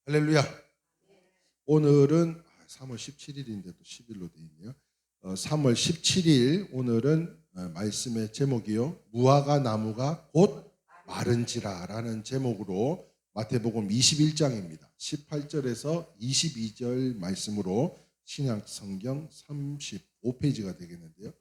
할렐루야. 오늘은 3월 17일인데도 10일로 되어 있네요. 3월 17일 오늘은 말씀의 제목이요. 무화과 나무가 곧 마른지라라는 제목으로 마태복음 21장입니다. 18절에서 22절 말씀으로 신약성경 35페이지가 되겠는데요.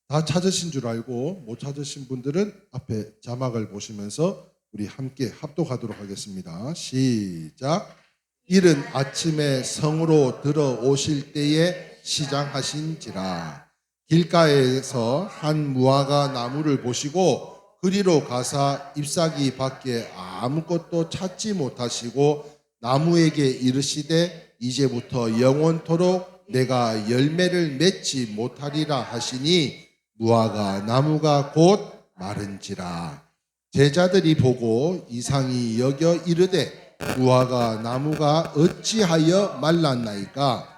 다 찾으신 줄 알고 못 찾으신 분들은 앞에 자막을 보시면서 우리 함께 합독하도록 하겠습니다. 시작. 이른 아침에 성으로 들어오실 때에 시장하신지라. 길가에서 한 무화과 나무를 보시고 그리로 가사 잎사귀 밖에 아무것도 찾지 못하시고 나무에게 이르시되 이제부터 영원토록 내가 열매를 맺지 못하리라 하시니 무화과 나무가 곧 마른지라. 제자들이 보고 이상히 여겨 이르되 무화과 나무가 어찌하여 말랐나이까?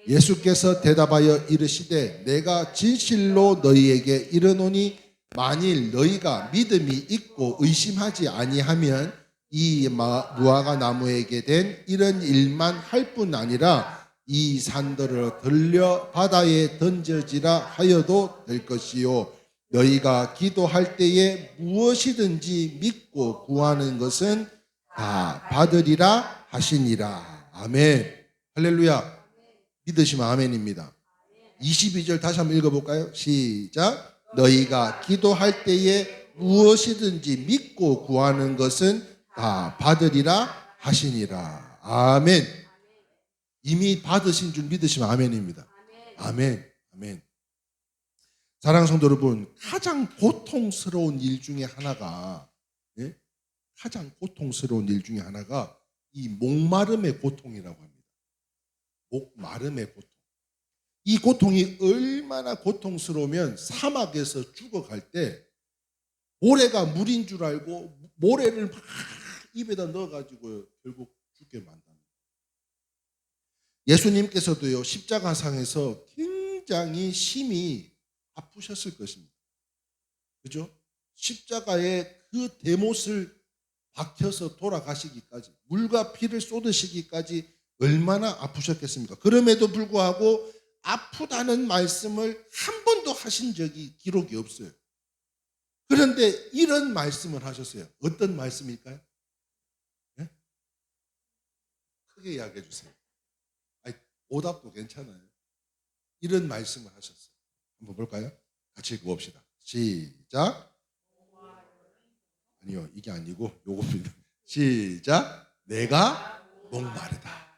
예수께서 대답하여 이르시되 내가 진실로 너희에게 이르노니 만일 너희가 믿음이 있고 의심하지 아니하면 이 무화과 나무에게 된 이런 일만 할 뿐 아니라 이 산들을 들려 바다에 던져지라 하여도 될 것이요 너희가 기도할 때에 무엇이든지 믿고 구하는 것은 다 받으리라 하시니라. 아멘. 할렐루야. 믿으시면 아멘입니다. 22절 다시 한번 읽어볼까요? 시작. 너희가 기도할 때에 무엇이든지 믿고 구하는 것은 다 받으리라 하시니라. 아멘. 이미 받으신 줄 믿으시면 아멘입니다. 아멘. 아멘. 사랑하는 성도 여러분, 가장 고통스러운 일 중에 하나가 가장 고통스러운 일 중에 하나가 이 목마름의 고통이라고 합니다. 목마름의 고통. 이 고통이 얼마나 고통스러우면 사막에서 죽어갈 때 모래가 물인 줄 알고 모래를 막 입에다 넣어가지고 결국 죽게 만듭니다. 예수님께서도요 십자가상에서 굉장히 심히 아프셨을 것입니다. 그죠? 십자가에 그 대못을 박혀서 돌아가시기까지 물과 피를 쏟으시기까지 얼마나 아프셨겠습니까? 그럼에도 불구하고 아프다는 말씀을 한 번도 하신 적이 기록이 없어요. 그런데 이런 말씀을 하셨어요. 어떤 말씀일까요? 네? 크게 이야기해 주세요. 아니, 오답도 괜찮아요. 이런 말씀을 하셨어요. 한번 볼까요? 같이 읽어봅시다. 시작. 아니요, 이게 아니고 요겁니다. 시작. 내가 목마르다.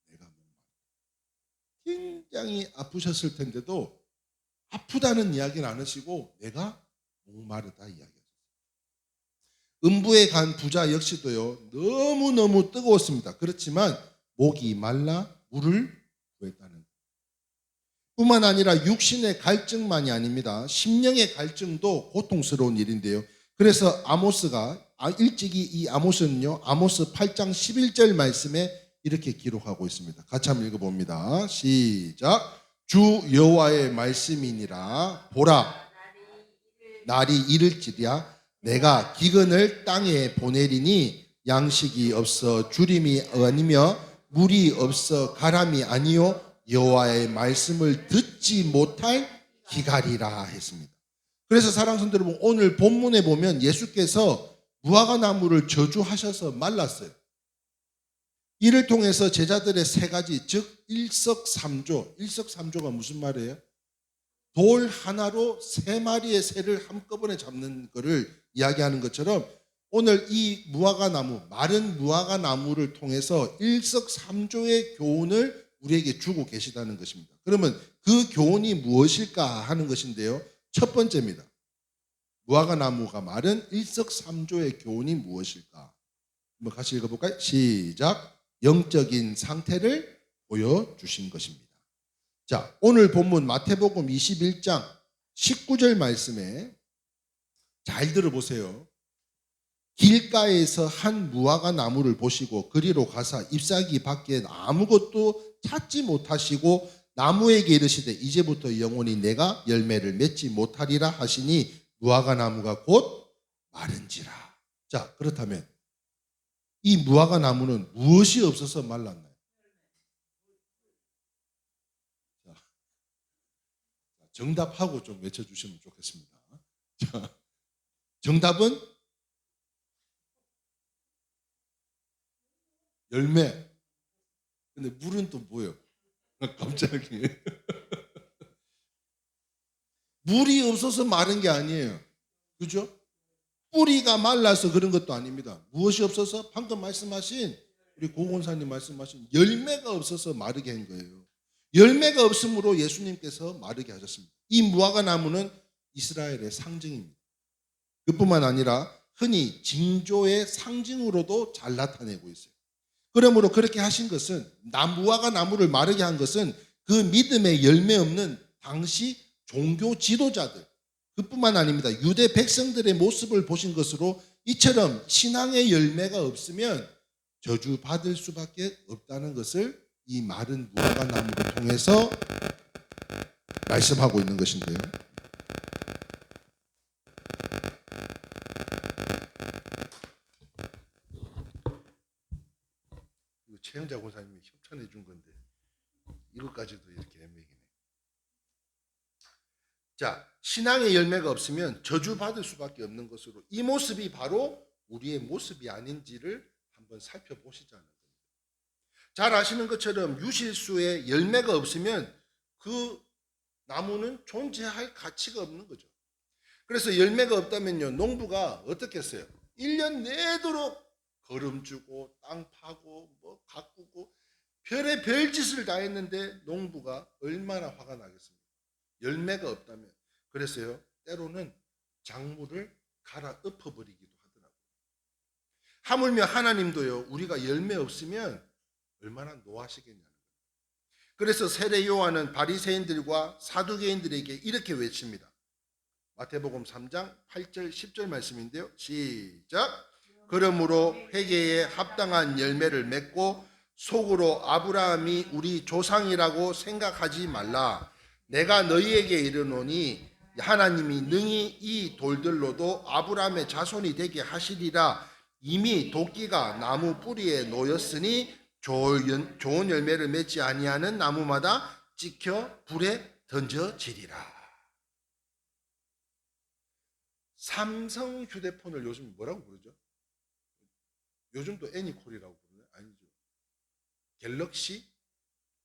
내가 목마르다. 굉장히 아프셨을 텐데도 아프다는 이야기는 안 하시고 내가 목마르다 이야기하셨어요. 음부에 간 부자 역시도요 너무너무 뜨거웠습니다. 그렇지만 목이 말라 물을 구했다는 것. 뿐만 아니라 육신의 갈증만이 아닙니다. 심령의 갈증도 고통스러운 일인데요. 그래서 아모스가 일찍이 이 아모스는요 아모스 8장 11절 말씀에 이렇게 기록하고 있습니다. 같이 한번 읽어봅니다. 시작. 주 여호와의 말씀이니라. 보라 날이 이를지랴 내가 기근을 땅에 보내리니 양식이 없어 주림이 아니며 물이 없어 가람이 아니요 여호와의 말씀을 듣지 못할 기갈이라 했습니다. 그래서 사랑하는 성도 여러분, 오늘 본문에 보면 예수께서 무화과 나무를 저주하셔서 말랐어요. 이를 통해서 제자들의 세 가지, 즉 일석삼조. 일석삼조가 무슨 말이에요? 돌 하나로 세 마리의 새를 한꺼번에 잡는 것을 이야기하는 것처럼 오늘 이 무화과 나무, 마른 무화과 나무를 통해서 일석삼조의 교훈을 우리에게 주고 계시다는 것입니다. 그러면 그 교훈이 무엇일까 하는 것인데요. 첫 번째입니다. 무화과 나무가 말은 일석삼조의 교훈이 무엇일까? 한번 같이 읽어볼까요? 시작. 영적인 상태를 보여주신 것입니다. 자, 오늘 본문 마태복음 21장 19절 말씀에 잘 들어보세요. 길가에서 한 무화과 나무를 보시고 그리로 가사 잎사귀 밖에 아무것도 찾지 못하시고 나무에게 이르시되 이제부터 영원히 내가 열매를 맺지 못하리라 하시니 무화과 나무가 곧 마른지라. 자, 그렇다면 이 무화과 나무는 무엇이 없어서 말랐나요? 자, 정답하고 좀 외쳐주시면 좋겠습니다. 자, 정답은 열매. 근데 물은 또 뭐예요? 갑자기. 물이 없어서 마른 게 아니에요. 그죠? 뿌리가 말라서 그런 것도 아닙니다. 무엇이 없어서? 방금 말씀하신 우리 고건사님 말씀하신 열매가 없어서 마르게 한 거예요. 열매가 없으므로 예수님께서 마르게 하셨습니다. 이 무화과 나무는 이스라엘의 상징입니다. 그뿐만 아니라 흔히 징조의 상징으로도 잘 나타내고 있어요. 그러므로 그렇게 하신 것은 무화과 나무를 마르게 한 것은 그 믿음의 열매 없는 당시 종교 지도자들, 그뿐만 아닙니다. 유대 백성들의 모습을 보신 것으로 이처럼 신앙의 열매가 없으면 저주받을 수밖에 없다는 것을 이 마른 무화과 나무를 통해서 말씀하고 있는 것인데요. 최영자 권사님이 협찬해 준 건데 이것까지도 이렇게 애매하네. 자, 신앙의 열매가 없으면 저주받을 수밖에 없는 것으로 이 모습이 바로 우리의 모습이 아닌지를 한번 살펴보시자는 겁니다. 잘 아시는 것처럼 유실수에 열매가 없으면 그 나무는 존재할 가치가 없는 거죠. 그래서 열매가 없다면요, 농부가 어떻게 했어요? 1년 내도록 거름 주고 땅 파고 뭐 가꾸고 별의 별짓을 다 했는데 농부가 얼마나 화가 나겠습니까? 열매가 없다면. 그래서요, 때로는 작물을 갈아 엎어버리기도 하더라고요. 하물며 하나님도요, 우리가 열매 없으면 얼마나 노하시겠냐는 거예요. 그래서 세례 요한은 바리새인들과 사두개인들에게 이렇게 외칩니다. 마태복음 3장 8절 10절 말씀인데요. 시작. 그러므로 회개에 합당한 열매를 맺고 속으로 아브라함이 우리 조상이라고 생각하지 말라. 내가 너희에게 이르노니 하나님이 능히 이 돌들로도 아브라함의 자손이 되게 하시리라. 이미 도끼가 나무 뿌리에 놓였으니 좋은 열매를 맺지 아니하는 나무마다 찍혀 불에 던져지리라. 삼성 휴대폰을 요즘 뭐라고 부르죠? 요즘도 애니콜이라고 부르나요? 아니죠. 갤럭시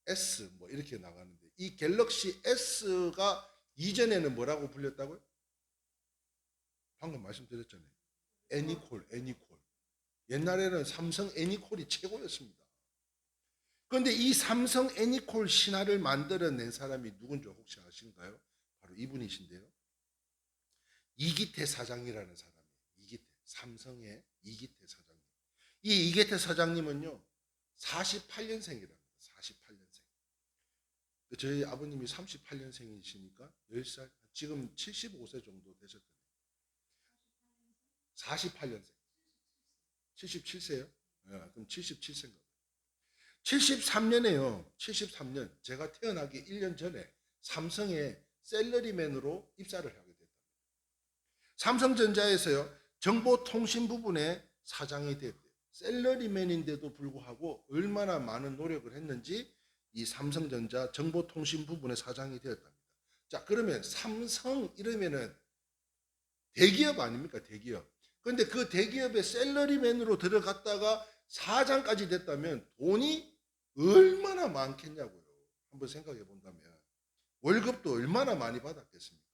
S 뭐 이렇게 나가는데 이 갤럭시 S가 이전에는 뭐라고 불렸다고요? 방금 말씀드렸잖아요. 애니콜. 옛날에는 삼성 애니콜이 최고였습니다. 그런데 이 삼성 애니콜 신화를 만들어낸 사람이 누군지 혹시 아신가요? 바로 이분이신데요. 이기태 사장이라는 사람이에요. 삼성의 이기태 사장님. 이 이기태 사장님은요, 48년생이랍니다. 48년생. 저희 아버님이 38년생이시니까 10살, 지금 75세 정도 되셨거든요. 48년생. 77세요? 네, 그럼 77세인가 봐요. 73년에요. 73년. 제가 태어나기 1년 전에 삼성의 셀러리맨으로 입사를 하게 됐다. 삼성전자에서요, 정보통신 부분의 사장이 됐대요. 셀러리맨인데도 불구하고 얼마나 많은 노력을 했는지 이 삼성전자 정보통신 부분의 사장이 되었답니다. 자, 그러면 삼성 이러면은 대기업 아닙니까? 대기업. 그런데 그 대기업의 셀러리맨으로 들어갔다가 사장까지 됐다면 돈이 얼마나 많겠냐고요. 한번 생각해 본다면. 월급도 얼마나 많이 받았겠습니까?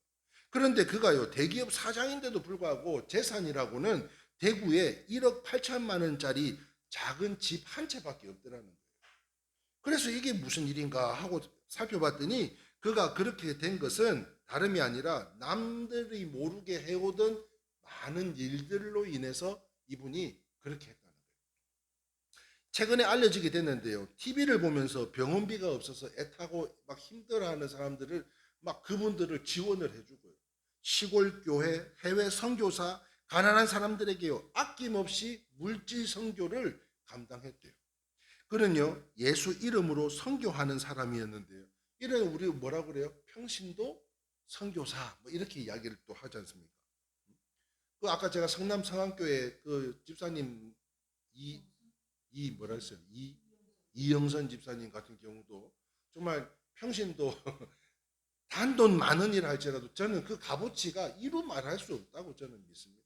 그런데 그가요, 대기업 사장인데도 불구하고 재산이라고는 대구에 1억 8천만 원짜리 작은 집 한 채밖에 없더라는 거예요. 그래서 이게 무슨 일인가 하고 살펴봤더니 그가 그렇게 된 것은 다름이 아니라 남들이 모르게 해오던 많은 일들로 인해서 이분이 그렇게 했다는 거예요. 최근에 알려지게 됐는데요. TV를 보면서 병원비가 없어서 애타고 막 힘들어하는 사람들을 막 그분들을 지원을 해주고요. 시골 교회, 해외 선교사, 가난한 사람들에게요, 아낌없이 물질 선교를 감당했대요. 그는요, 예수 이름으로 선교하는 사람이었는데요. 이런 우리 뭐라 그래요? 평신도 선교사 뭐 이렇게 이야기를 또 하지 않습니까? 그 아까 제가 성남 성안교회 그 집사님 이 뭐라 했어요? 이영선 집사님 같은 경우도 정말 평신도 단돈 10,000원이라 할지라도 저는 그 값어치가 이루 말할 수 없다고 저는 믿습니다.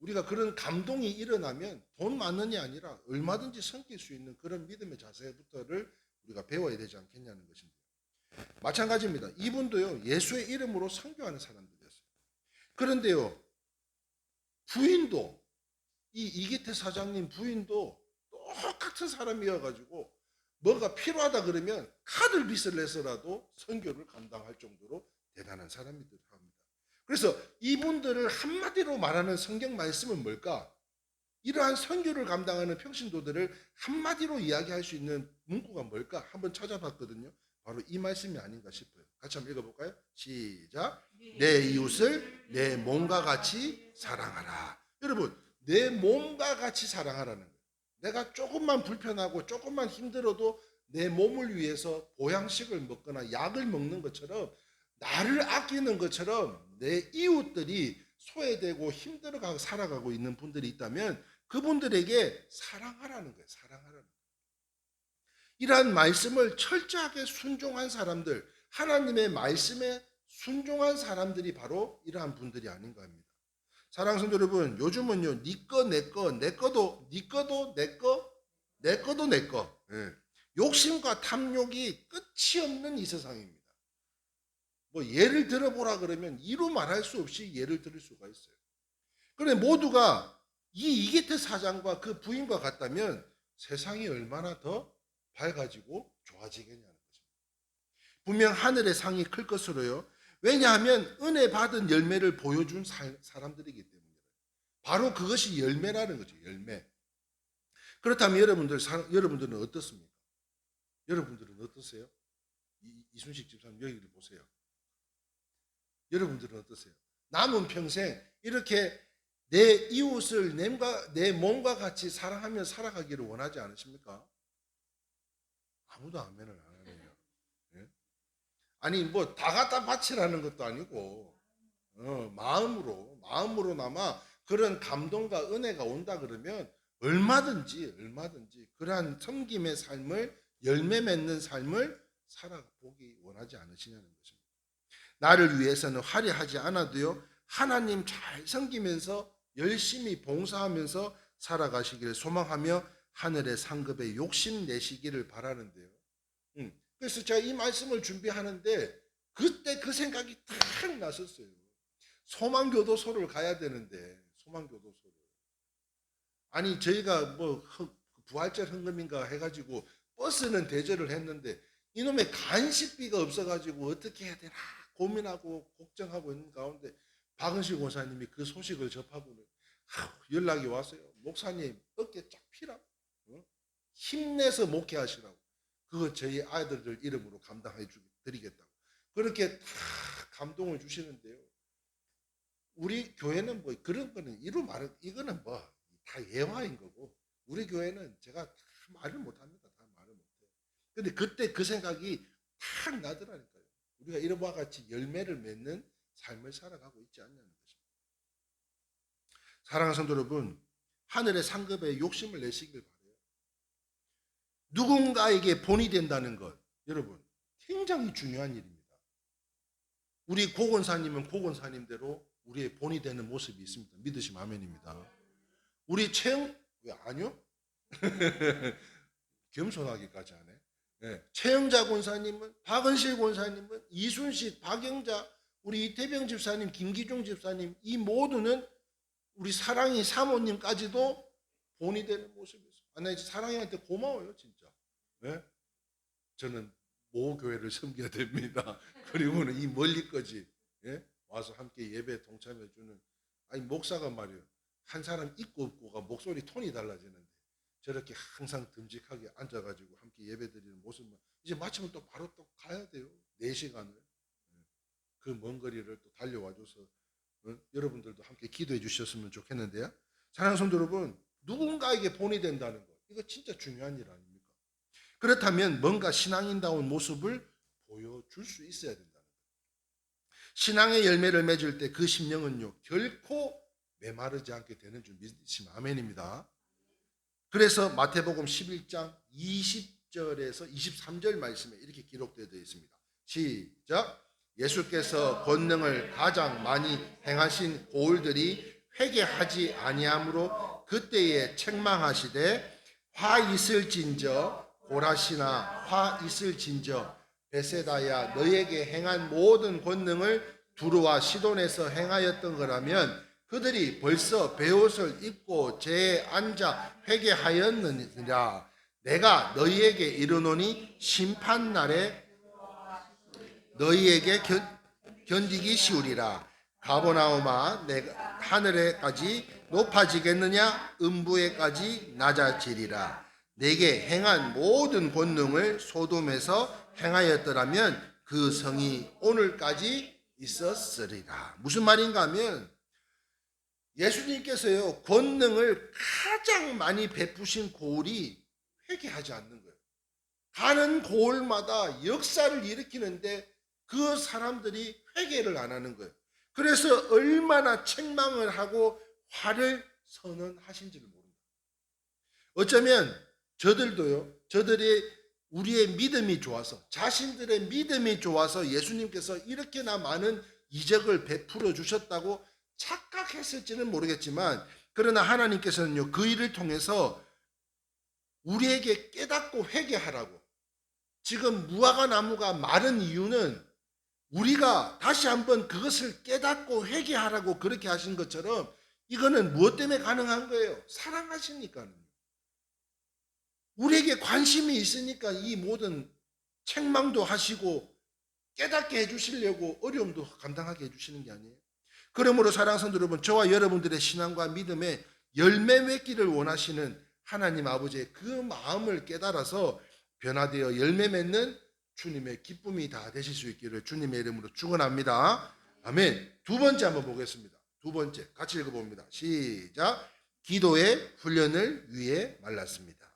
우리가 그런 감동이 일어나면 돈 10,000원이 아니라 얼마든지 섬길 수 있는 그런 믿음의 자세부터를 우리가 배워야 되지 않겠냐는 것인데요. 마찬가지입니다. 이분도요, 예수의 이름으로 선교하는 사람들이었어요. 그런데요, 부인도, 이 이기태 사장님 부인도 똑같은 사람이어가지고 뭐가 필요하다 그러면 카드 빚을 내서라도 선교를 감당할 정도로 대단한 사람이들 합니다. 그래서 이분들을 한마디로 말하는 성경 말씀은 뭘까? 이러한 선교를 감당하는 평신도들을 한마디로 이야기할 수 있는 문구가 뭘까? 한번 찾아봤거든요. 바로 이 말씀이 아닌가 싶어요. 같이 한번 읽어볼까요? 시작. 내 이웃을 내 몸과 같이 사랑하라. 여러분, 내 몸과 같이 사랑하라는 거예요. 내가 조금만 불편하고 조금만 힘들어도 내 몸을 위해서 보양식을 먹거나 약을 먹는 것처럼, 나를 아끼는 것처럼 내 이웃들이 소외되고 힘들어가고 살아가고 있는 분들이 있다면 그분들에게 사랑하라는 거예요. 사랑하라는 거예요. 이러한 말씀을 철저하게 순종한 사람들, 하나님의 말씀에 순종한 사람들이 바로 이러한 분들이 아닌가 합니다. 사랑하는 성도 여러분, 요즘은요, 니 거, 내 거, 내 거도, 니 거도 내 거, 내 거도 내 거. 예. 욕심과 탐욕이 끝이 없는 이 세상입니다. 뭐 예를 들어보라 그러면 이루 말할 수 없이 예를 들을 수가 있어요. 그런데 모두가 이 이게트 사장과 그 부인과 같다면 세상이 얼마나 더 밝아지고 좋아지겠냐는 것입니다. 분명 하늘의 상이 클 것으로요. 왜냐하면 은혜 받은 열매를 보여준 사람들이기 때문에. 바로 그것이 열매라는 거죠. 열매. 그렇다면 여러분들은 어떻습니까? 여러분들은 어떠세요? 이순식 집사님 여기를 보세요. 여러분들은 어떠세요? 남은 평생 이렇게 내 이웃을 내 몸과 같이 사랑하며 살아가기를 원하지 않으십니까? 아무도 아멘을 안 하네요. 예? 아니 뭐 다 갖다 바치라는 것도 아니고 마음으로나마 그런 감동과 은혜가 온다 그러면 얼마든지 그러한 섬김의 삶을, 열매 맺는 삶을 살아보기 원하지 않으시냐는 것입니다. 나를 위해서는 화려하지 않아도요, 하나님 잘 섬기면서 열심히 봉사하면서 살아가시기를 소망하며 하늘의 상급에 욕심내시기를 바라는데요. 그래서 제가 이 말씀을 준비하는데 그때 그 생각이 탁 났었어요. 소망교도소를 가야 되는데, 소망교도소를. 아니 저희가 뭐 부활절 헌금인가 해가지고 버스는 대절을 했는데 이놈의 간식비가 없어가지고 어떻게 해야 되나 고민하고 걱정하고 있는 가운데 박은실 권사님이 그 소식을 접하고는 연락이 왔어요. 목사님 어깨 쫙 피라고, 힘내서 목회하시라고, 그거 저희 아이들 이름으로 감당해 드리겠다고 그렇게 다 감동을 주시는데요. 우리 교회는 뭐 그런 거는 이루 말은 이거는 뭐 다 예화인 거고, 우리 교회는 제가 다 말을 못합니다. 다 말을 못해요. 근데 그때 그 생각이 탁 나더라니까요. 우리가 이와 같이 열매를 맺는 삶을 살아가고 있지 않냐는 것입니다. 사랑하는 성도 여러분, 하늘의 상급에 욕심을 내시길 바라요. 누군가에게 본이 된다는 것, 여러분 굉장히 중요한 일입니다. 우리 고건사님은 고건사님대로 우리의 본이 되는 모습이 있습니다. 믿으시면 아멘입니다. 우리 왜 아니요? 겸손하기까지 하네. 네. 최영자 권사님은, 박은실 권사님은, 이순식, 박영자, 우리 이태병 집사님, 김기중 집사님, 이 모두는 우리 사랑이 사모님까지도 본이 되는 모습이었어요. 나 사랑이한테 고마워요, 진짜. 네? 저는 모교회를 섬겨야 됩니다. 그리고는 이 멀리까지 와서 함께 예배 동참해주는, 아니 목사가 말이에요. 한 사람 있고 없고가 목소리 톤이 달라지는데 저렇게 항상 듬직하게 앉아가지고 함께 예배드리는 모습만, 이제 마치면 또 바로 또 가야 돼요. 4시간을. 그 먼 거리를 또 달려와줘서 여러분들도 함께 기도해 주셨으면 좋겠는데요. 사랑하는 성도 여러분, 누군가에게 본이 된다는 것, 이거 진짜 중요한 일 아닙니까? 그렇다면 뭔가 신앙인다운 모습을 보여줄 수 있어야 된다는 거예요. 신앙의 열매를 맺을 때 그 심령은요 결코 메마르지 않게 되는 줄 믿으시면 아멘입니다. 그래서 마태복음 11장 20절에서 23절 말씀에 이렇게 기록되어 있습니다. 시작. 예수께서 권능을 가장 많이 행하신 고을들이 회개하지 아니하므로 그때에 책망하시되 화 있을진저 고라시나 화 있을진저 베세다야 너에게 행한 모든 권능을 두루와 시돈에서 행하였던 거라면 그들이 벌써 베옷을 입고 제에 앉아 회개하였느니라. 내가 너희에게 이르노니 심판날에 너희에게 견디기 쉬우리라. 가버나움아 내가 하늘에까지 높아지겠느냐 음부에까지 낮아지리라. 내게 행한 모든 권능을 소돔에서 행하였더라면 그 성이 오늘까지 있었으리라. 무슨 말인가 하면 예수님께서요 권능을 가장 많이 베푸신 고을이 회개하지 않는 거예요. 가는 고을마다 역사를 일으키는데 그 사람들이 회개를 안 하는 거예요. 그래서 얼마나 책망을 하고 화를 선언하신지를 모른다. 어쩌면 저들도요, 우리의 믿음이 좋아서, 자신들의 믿음이 좋아서 예수님께서 이렇게나 많은 이적을 베풀어 주셨다고 착각했을지는 모르겠지만, 그러나 하나님께서는요 그 일을 통해서 우리에게 깨닫고 회개하라고, 지금 무화과 나무가 마른 이유는 우리가 다시 한번 그것을 깨닫고 회개하라고 그렇게 하신 것처럼 이거는 무엇 때문에 가능한 거예요? 사랑하시니까요. 우리에게 관심이 있으니까 이 모든 책망도 하시고 깨닫게 해주시려고 어려움도 감당하게 해주시는 게 아니에요. 그러므로 사랑하는 성도 여러분, 저와 여러분들의 신앙과 믿음에 열매 맺기를 원하시는 하나님 아버지의 그 마음을 깨달아서 변화되어 열매 맺는 주님의 기쁨이 다 되실 수 있기를 주님의 이름으로 축원합니다. 아멘. 두 번째 한번 보겠습니다. 두 번째 같이 읽어봅니다. 시작. 기도의 훈련을 위해 말랐습니다.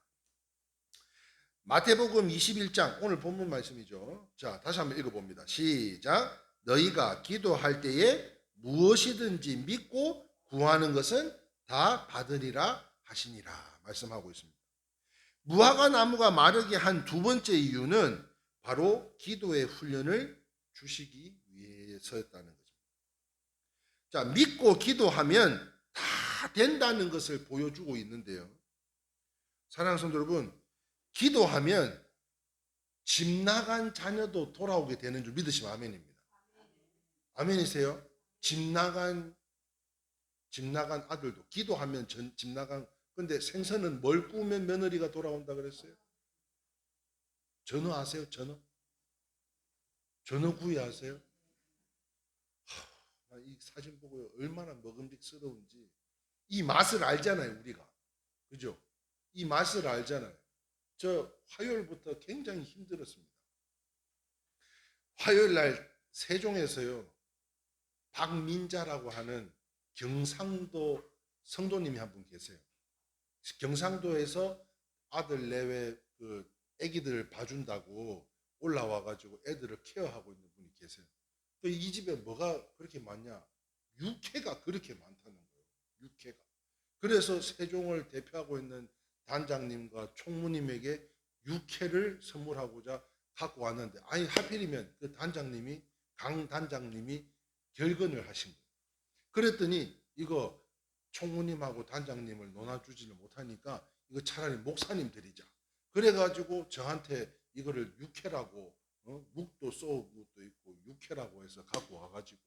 마태복음 21장 오늘 본문 말씀이죠. 자, 다시 한번 읽어봅니다. 시작. 너희가 기도할 때에 무엇이든지 믿고 구하는 것은 다 받으리라 하시니라 말씀하고 있습니다. 무화과 나무가 마르게 한 두 번째 이유는 바로 기도의 훈련을 주시기 위해서였다는 거죠. 자, 믿고 기도하면 다 된다는 것을 보여주고 있는데요. 사랑하는 성도 여러분, 기도하면 집 나간 자녀도 돌아오게 되는 줄 믿으시면 아멘입니다. 아멘이세요? 집 나간 아들도 기도하면 집 나간, 근데 생선은 뭘 구우면 며느리가 돌아온다 그랬어요? 전어 아세요? 전어 구이 아세요? 이 사진 보고 얼마나 먹음직스러운지 이 맛을 알잖아요, 우리가. 그죠? 이 맛을 알잖아요. 저 화요일부터 굉장히 힘들었습니다. 화요일 날 세종에서요, 박민자라고 하는 경상도 성도님이 한 분 계세요. 경상도에서 아들 내외 그 애기들 봐준다고 올라와가지고 애들을 케어하고 있는 분이 계세요. 또 이 집에 뭐가 그렇게 많냐? 육회가 그렇게 많다는 거예요. 육회가. 그래서 세종을 대표하고 있는 단장님과 총무님에게 육회를 선물하고자 갖고 왔는데, 아니 하필이면 그 단장님이, 강 단장님이 결근을 하신 거예요. 그랬더니 이거 총무님하고 단장님을 논아주지를 못하니까 이거 차라리 목사님 드리자. 그래가지고 저한테 이거를 육회라고, 묵도 쏘묵도 있고 육회라고 해서 갖고 와가지고,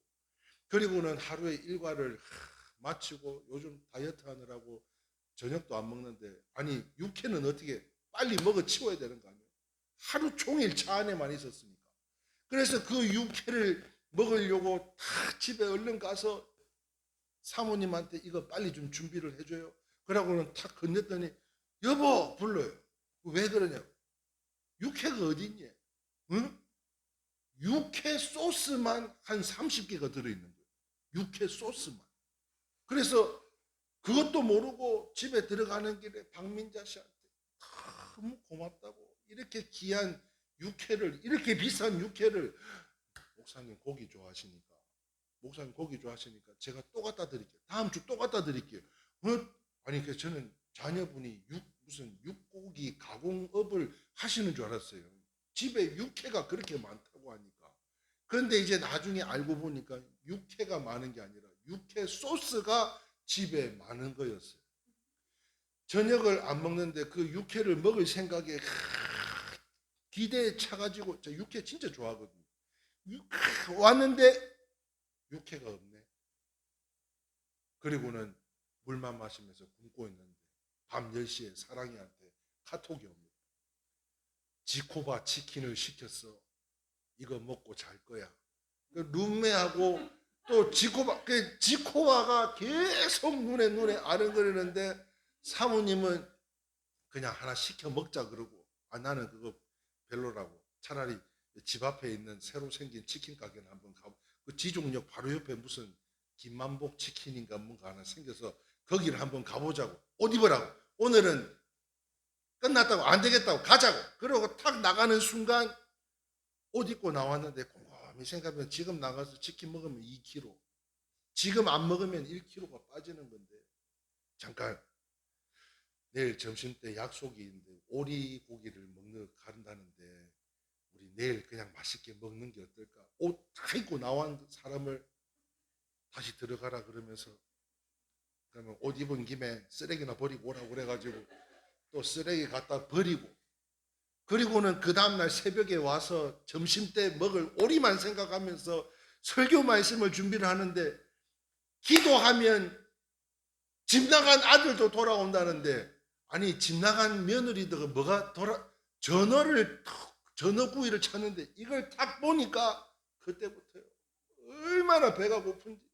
그리고는 하루에 일과를 마치고 요즘 다이어트 하느라고 저녁도 안 먹는데, 아니 육회는 어떻게 빨리 먹어 치워야 되는 거 아니에요? 하루 종일 차 안에만 있었으니까. 그래서 그 육회를 먹으려고 다 집에 얼른 가서 사모님한테 이거 빨리 좀 준비를 해줘요. 그러고는 탁 건넸더니 여보 불러요. 왜 그러냐고. 육회가 어디 있냐? 응? 육회 소스만 한 30개가 들어있는 거예요. 육회 소스만. 그래서 그것도 모르고 집에 들어가는 길에 박민자 씨한테 너무 고맙다고, 이렇게 귀한 육회를, 이렇게 비싼 육회를, 목사님 고기 좋아하시니까 제가 또 갖다 드릴게요. 다음 주 또 갖다 드릴게요. 아니, 그래서 저는 자녀분이 무슨 육고기 가공업을 하시는 줄 알았어요. 집에 육회가 그렇게 많다고 하니까. 그런데 이제 나중에 알고 보니까 육회가 많은 게 아니라 육회 소스가 집에 많은 거였어요. 저녁을 안 먹는데 그 육회를 먹을 생각에 기대에 차가지고, 저 육회 진짜 좋아하거든요. 왔는데 육회가 없네. 그리고는 물만 마시면서 굶고 있는데 밤 10시에 사랑이한테 카톡이 옵니다. 지코바 치킨을 시켰어. 이거 먹고 잘 거야. 그 룸메하고 또 지코바가 계속 눈에 아른거리는데 사모님은 그냥 하나 시켜 먹자 그러고, 나는 그거 별로라고 차라리 집 앞에 있는 새로 생긴 치킨 가게는 한번 가보. 그 지종역 바로 옆에 무슨 김만복 치킨인가 뭔가 하나 생겨서 거기를 한번 가보자고. 옷 입으라고. 오늘은 끝났다고, 안 되겠다고, 가자고. 그러고 탁 나가는 순간 옷 입고 나왔는데 곰곰이 생각하면 지금 나가서 치킨 먹으면 2kg, 지금 안 먹으면 1kg가 빠지는 건데, 잠깐 내일 점심 때 약속이 있는데 오리고기를 간다는데 우리 내일 그냥 맛있게 먹는 게 어떨까? 옷 다 입고 나온 사람을 다시 들어가라 그러면서, 그러면 옷 입은 김에 쓰레기나 버리고 오라고 그래가지고 또 쓰레기 갖다 버리고, 그리고는 그 다음날 새벽에 와서 점심 때 먹을 오리만 생각하면서 설교 말씀을 준비를 하는데, 기도하면 집 나간 아들도 돌아온다는데, 아니 집 나간 며느리도 뭐가 전어구이를 찾는데 이걸 딱 보니까 그때부터요, 얼마나 배가 고픈지.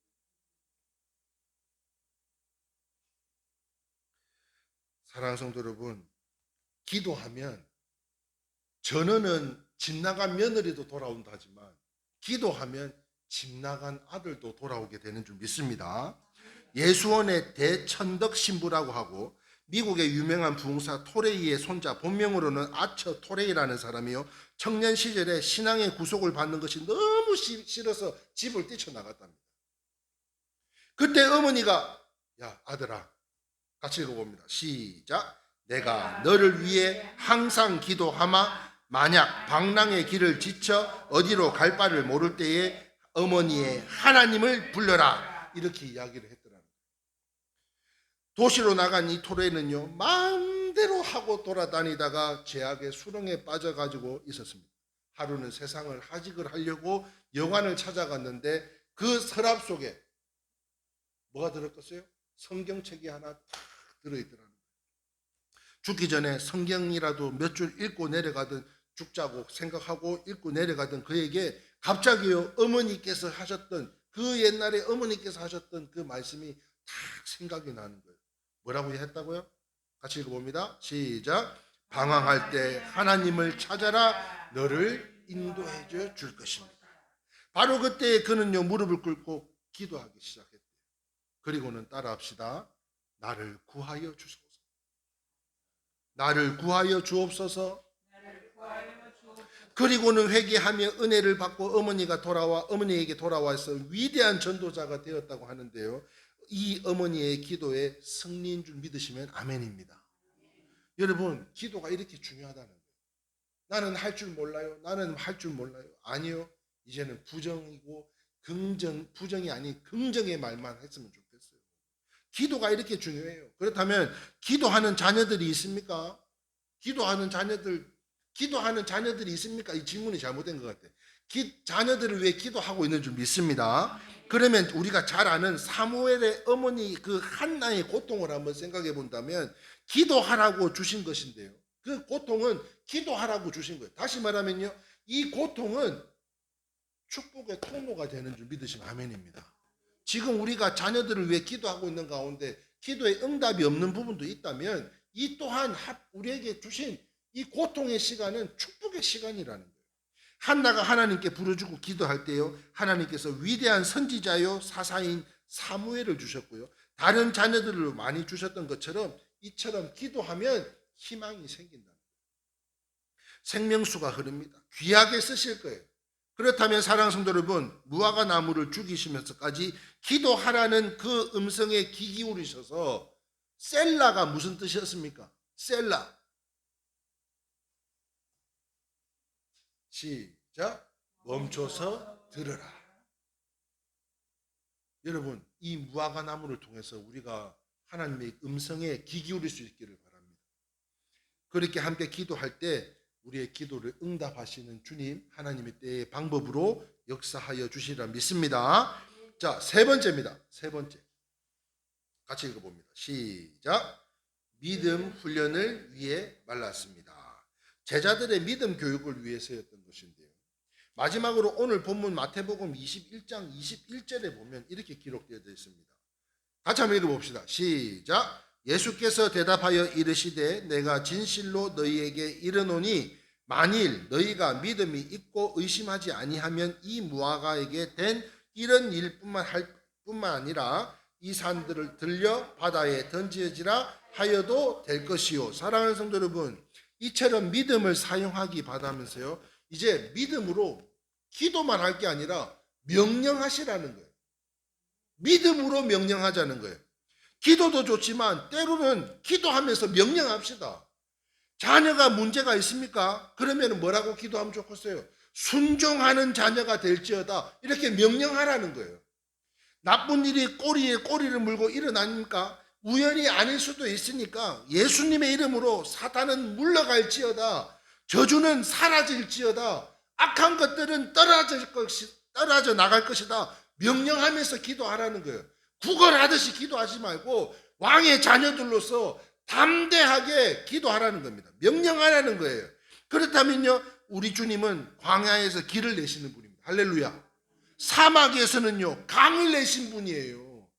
사랑하는 성도 여러분, 기도하면 전어는 집 나간 며느리도 돌아온다 하지만 기도하면 집 나간 아들도 돌아오게 되는 줄 믿습니다. 예수원의 대천덕 신부라고 하고, 미국의 유명한 부흥사 토레이의 손자, 본명으로는 아처 토레이라는 사람이요, 청년 시절에 신앙의 구속을 받는 것이 너무 싫어서 집을 뛰쳐나갔답니다. 그때 어머니가, 야 아들아, 같이 읽어봅니다. 시작. 내가 너를 위해 항상 기도하마 만약 방랑의 길을 지쳐 어디로 갈 바를 모를 때에 어머니의 하나님을 불러라. 이렇게 이야기를 했더라고요. 도시로 나간 이 토레는요, 마음대로 하고 돌아다니다가 죄악의 수렁에 빠져가지고 있었습니다. 하루는 세상을 하직을 하려고 여관을 찾아갔는데 그 서랍 속에 뭐가 들었겠어요? 성경책이 하나 탁 들어있더라는 거예요. 죽기 전에 성경이라도 몇 줄 읽고 내려가던, 죽자고 생각하고 읽고 내려가던 그에게 갑자기요, 어머니께서 하셨던, 그 옛날에 어머니께서 하셨던 그 말씀이 딱 생각이 나는 거예요. 뭐라고 했다고요? 같이 읽어봅니다. 시작. 방황할 때 하나님을 찾아라. 너를 인도해 줄 것입니다. 바로 그때 그는요, 무릎을 꿇고 기도하기 시작했대요. 그리고는 따라합시다. 나를 구하여 주소서. 나를 구하여 주옵소서. 그리고는 회개하며 은혜를 받고 어머니에게 돌아와서 위대한 전도자가 되었다고 하는데요, 이 어머니의 기도의 승리인 줄 믿으시면 아멘입니다. 여러분, 기도가 이렇게 중요하다는 거예요. 나는 할 줄 몰라요. 나는 할 줄 몰라요. 아니요. 이제는 부정이고 부정이 아닌 긍정의 말만 했으면 좋겠어요. 기도가 이렇게 중요해요. 그렇다면 기도하는 자녀들이 있습니까? 기도하는 자녀들이 있습니까? 이 질문이 잘못된 것 같아요. 자녀들을 위해 기도하고 있는 줄 믿습니다. 그러면 우리가 잘 아는 사무엘의 어머니 그 한나의 고통을 한번 생각해 본다면, 기도하라고 주신 것인데요, 그 고통은 기도하라고 주신 거예요. 다시 말하면요, 이 고통은 축복의 통로가 되는 줄 믿으시면 아멘입니다. 지금 우리가 자녀들을 위해 기도하고 있는 가운데 기도에 응답이 없는 부분도 있다면, 이 또한 우리에게 주신 이 고통의 시간은 축복의 시간이라는 거예요. 한나가 하나님께 부르짖고 기도할 때요, 하나님께서 위대한 선지자요 사사인 사무엘을 주셨고요, 다른 자녀들을 많이 주셨던 것처럼 이처럼 기도하면 희망이 생긴다. 생명수가 흐릅니다. 귀하게 쓰실 거예요. 그렇다면 사랑하는 성도 여러분, 무화과 나무를 죽이시면서까지 기도하라는 그 음성에 귀 기울이셔서, 셀라가 무슨 뜻이었습니까? 셀라. 시작. 멈춰서 들으라. 여러분, 이 무화과 나무를 통해서 우리가 하나님의 음성에 귀 기울일 수 있기를 바랍니다. 그렇게 함께 기도할 때 우리의 기도를 응답하시는 주님, 하나님의 때의 방법으로 역사하여 주시리라 믿습니다. 자, 세 번째입니다. 세 번째. 같이 읽어봅니다. 시작. 믿음 훈련을 위해 말랐습니다. 제자들의 믿음 교육을 위해서였던 것인데요. 마지막으로 오늘 본문 마태복음 21장 21절에 보면 이렇게 기록되어 있습니다. 같이 한번 읽어봅시다. 시작. 예수께서 대답하여 이르시되 내가 진실로 너희에게 이르노니 만일 너희가 믿음이 있고 의심하지 아니하면 이 무화과에게 된 이런 일뿐만 아니라 이 산들을 들려 바다에 던지지라 하여도 될 것이요. 사랑하는 성도 여러분, 이처럼 믿음을 사용하기 바라면서요, 이제 믿음으로 기도만 할 게 아니라 명령하시라는 거예요. 믿음으로 명령하자는 거예요. 기도도 좋지만 때로는 기도하면서 명령합시다. 자녀가 문제가 있습니까? 그러면 뭐라고 기도하면 좋겠어요? 순종하는 자녀가 될지어다. 이렇게 명령하라는 거예요. 나쁜 일이 꼬리에 꼬리를 물고 일어나니까 우연이 아닐 수도 있으니까 예수님의 이름으로 사탄은 물러갈지어다. 저주는 사라질지어다. 악한 것들은 떨어져 나갈 것이다. 명령하면서 기도하라는 거예요. 구걸하듯이 기도하지 말고 왕의 자녀들로서 담대하게 기도하라는 겁니다. 명령하라는 거예요. 그렇다면요, 우리 주님은 광야에서 길을 내시는 분입니다. 할렐루야. 사막에서는요, 강을 내신 분이에요.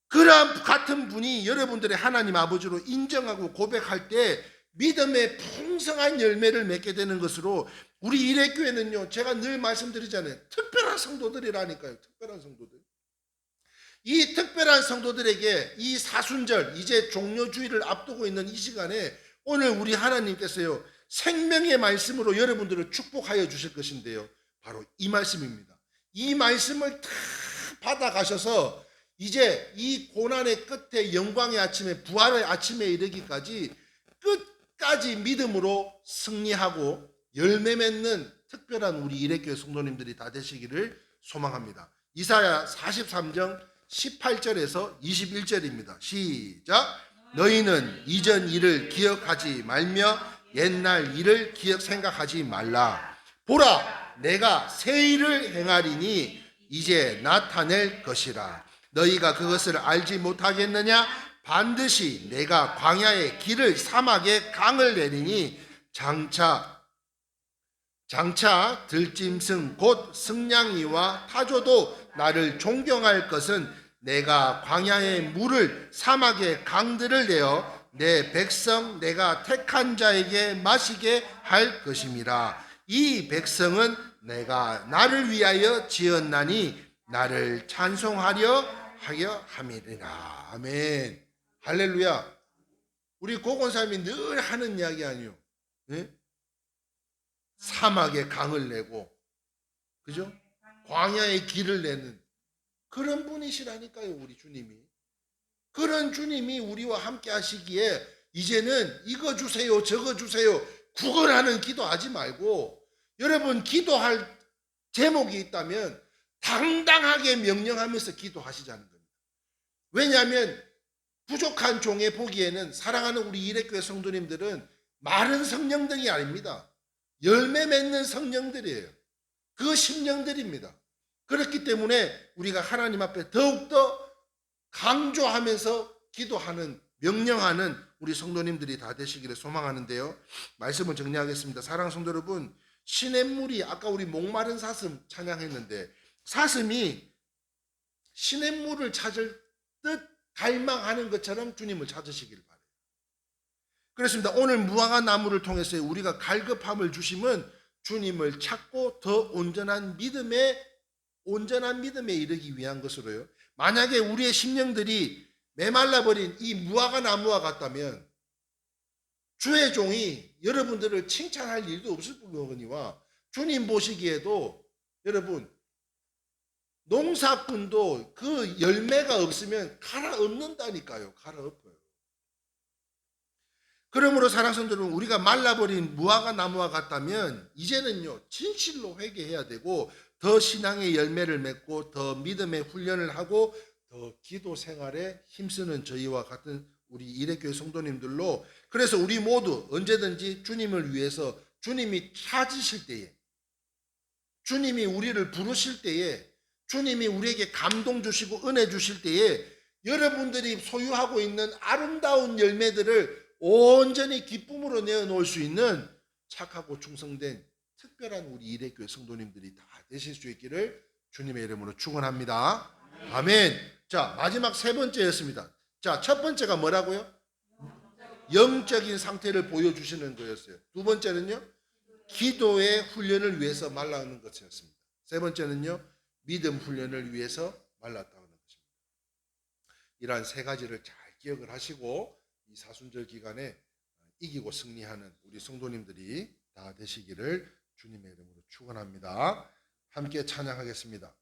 그런 같은 분이 여러분들의 하나님 아버지로 인정하고 고백할 때 믿음의 풍성한 열매를 맺게 되는 것으로, 우리 일회교회는요, 제가 늘 말씀드리잖아요. 특별한 성도들이라니까요. 특별한 성도들. 이 특별한 성도들에게 이 사순절, 이제 종료주의를 앞두고 있는 이 시간에 오늘 우리 하나님께서요, 생명의 말씀으로 여러분들을 축복하여 주실 것인데요, 바로 이 말씀입니다. 이 말씀을 다 받아가셔서 이제 이 고난의 끝에 영광의 아침에, 부활의 아침에 이르기까지 끝까지 믿음으로 승리하고 열매 맺는 특별한 우리 일회교회 성도님들이 다 되시기를 소망합니다. 이사야 43장 18절에서 21절입니다. 시작. 너희는 이전 일을 기억하지 말며 옛날 일을 생각하지 말라. 보라, 내가 새 일을 행하리니 이제 나타낼 것이라. 너희가 그것을 알지 못하겠느냐? 반드시 내가 광야의 길을 사막에 강을 내리니 장차 들짐승 곧 승냥이와 타조도 나를 존경할 것은 내가 광야의 물을 사막의 강들을 내어 내 백성 내가 택한 자에게 마시게 할 것임이라. 이 백성은 내가 나를 위하여 지었나니 나를 찬송하려 하여 함이리라. 아멘. 할렐루야. 우리 고건사님이 늘 하는 이야기 아니요, 네? 사막에 강을 내고, 그죠? 광야의 길을 내는 그런 분이시라니까요, 우리 주님이. 그런 주님이 우리와 함께 하시기에 이제는 이거 주세요, 저거 주세요, 구걸하는 기도하지 말고, 여러분 기도할 제목이 있다면 당당하게 명령하면서 기도하시자는 겁니다. 왜냐하면 부족한 종의 보기에는, 사랑하는 우리 일회교회 성도님들은 마른 성령들이 아닙니다. 열매 맺는 성령들이에요. 그 심령들입니다. 그렇기 때문에 우리가 하나님 앞에 더욱더 강조하면서 기도하는, 명령하는 우리 성도님들이 다 되시기를 소망하는데요, 말씀을 정리하겠습니다. 사랑하는 성도 여러분, 시냇물이, 아까 우리 목마른 사슴 찬양했는데, 사슴이 시냇물을 찾을 듯 갈망하는 것처럼 주님을 찾으시길 바랍니다. 그렇습니다. 오늘 무화과 나무를 통해서 우리가 갈급함을 주심은 주님을 찾고 더 온전한 믿음에 이르기 위한 것으로요. 만약에 우리의 심령들이 메말라버린 이 무화과 나무와 같다면 주의 종이 여러분들을 칭찬할 일도 없을 뿐이거니와, 주님 보시기에도 여러분 농사꾼도 그 열매가 없으면 갈아엎는다니까요. 갈아엎어요. 그러므로 사랑하는 성도 여러분, 우리가 말라버린 무화과 나무와 같다면 이제는요 진실로 회개해야 되고 더 신앙의 열매를 맺고 더 믿음의 훈련을 하고 더 기도 생활에 힘쓰는 저희와 같은 우리 이레교회 성도님들로, 그래서 우리 모두 언제든지 주님을 위해서 주님이 찾으실 때에, 주님이 우리를 부르실 때에, 주님이 우리에게 감동 주시고 은혜 주실 때에 여러분들이 소유하고 있는 아름다운 열매들을 온전히 기쁨으로 내어놓을 수 있는 착하고 충성된 특별한 우리 이레교회 성도님들이 다 되실 수 있기를 주님의 이름으로 축원합니다. 아멘. 자, 마지막 세 번째였습니다. 자, 첫 번째가 뭐라고요? 영적인 상태를 보여주시는 거였어요. 두 번째는요, 기도의 훈련을 위해서 말라는 것이었습니다. 세 번째는요, 믿음 훈련을 위해서 말랐다는 것입니다. 이러한 세 가지를 잘 기억을 하시고 이 사순절 기간에 이기고 승리하는 우리 성도님들이 다 되시기를 주님의 이름으로 축원합니다. 함께 찬양하겠습니다.